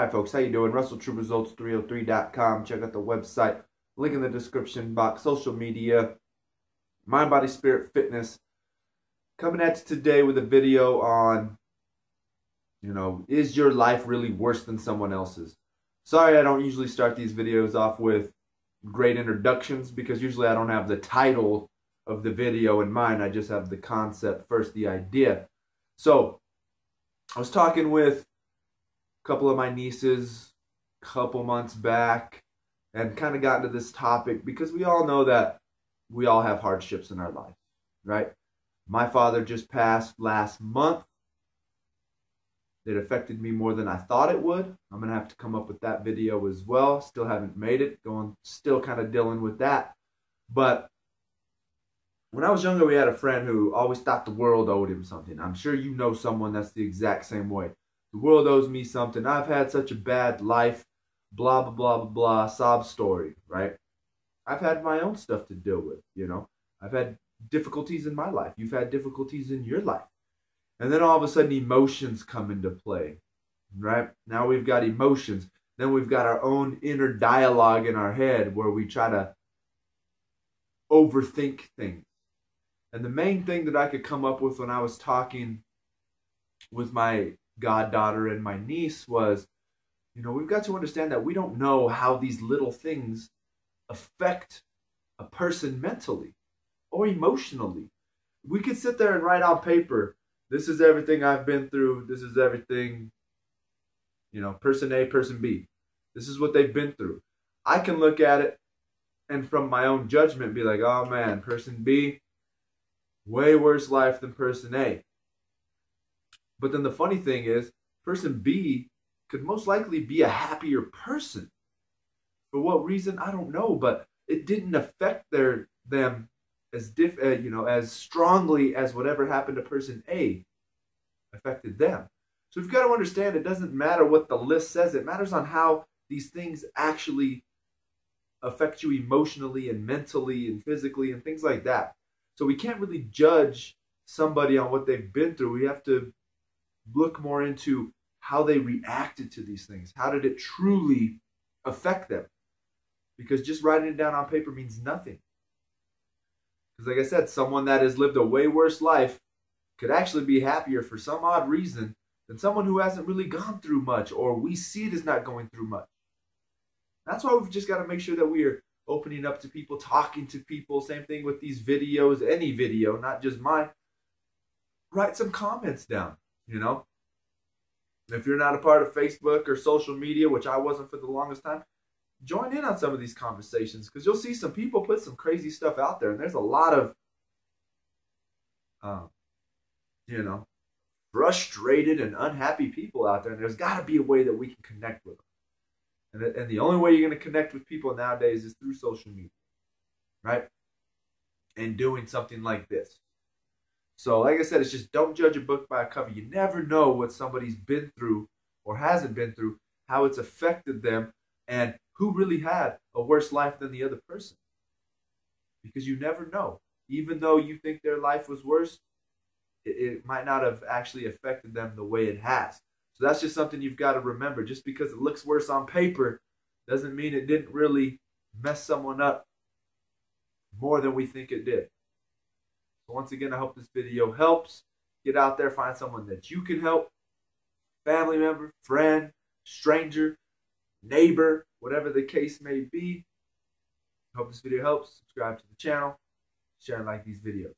Alright folks, how you doing? RussellTrueResults303.com. Check out the website. Link in the description box. Social media. Mind, Body, Spirit, Fitness. Coming at you today with a video on, is your life really worse than someone else's? Sorry, I don't usually start these videos off with great introductions because usually I don't have the title of the video in mind. I just have the concept first, the idea. So, I was talking with a couple of my nieces a couple months back and kind of got into this topic because we all know that we all have hardships in our life, right? My father just passed last month. It affected me more than I thought it would. I'm going to have to come up with that video as well. Still haven't made it. Still kind of dealing with that. But when I was younger, we had a friend who always thought the world owed him something. I'm sure you know someone that's the exact same way. The world owes me something. I've had such a bad life. Blah, blah, blah, blah, blah. Sob story, right? I've had my own stuff to deal with, I've had difficulties in my life. You've had difficulties in your life. And then all of a sudden emotions come into play, right? Now we've got emotions. Then we've got our own inner dialogue in our head where we try to overthink things. And the main thing that I could come up with when I was talking with my goddaughter and my niece was, we've got to understand that we don't know how these little things affect a person mentally or emotionally. We could sit there and write on paper, this is everything I've been through. This is everything, person A, person B. This is what they've been through. I can look at it and from my own judgment be like, oh man, person B, way worse life than person A. But then the funny thing is, person B could most likely be a happier person. For what reason, I don't know, but it didn't affect them as strongly as whatever happened to person A affected them. So we've got to understand it doesn't matter what the list says. It matters on how these things actually affect you emotionally and mentally and physically and things like that. So we can't really judge somebody on what they've been through. We have to look more into how they reacted to these things. How did it truly affect them? Because just writing it down on paper means nothing. Because like I said, someone that has lived a way worse life could actually be happier for some odd reason than someone who hasn't really gone through much, or we see it as not going through much. That's why we've just got to make sure that we are opening up to people, talking to people. Same thing with these videos, any video, not just mine. Write some comments down, If you're not a part of Facebook or social media, which I wasn't for the longest time, join in on some of these conversations because you'll see some people put some crazy stuff out there. And there's a lot of, frustrated and unhappy people out there. And there's got to be a way that we can connect with them. And the only way you're going to connect with people nowadays is through social media, right? And doing something like this. So like I said, it's just don't judge a book by a cover. You never know what somebody's been through or hasn't been through, how it's affected them, and who really had a worse life than the other person. Because you never know. Even though you think their life was worse, it might not have actually affected them the way it has. So that's just something you've got to remember. Just because it looks worse on paper doesn't mean it didn't really mess someone up more than we think it did. So once again, I hope this video helps. Get out there, find someone that you can help. Family member, friend, stranger, neighbor, whatever the case may be. I hope this video helps. Subscribe to the channel. Share and like these videos.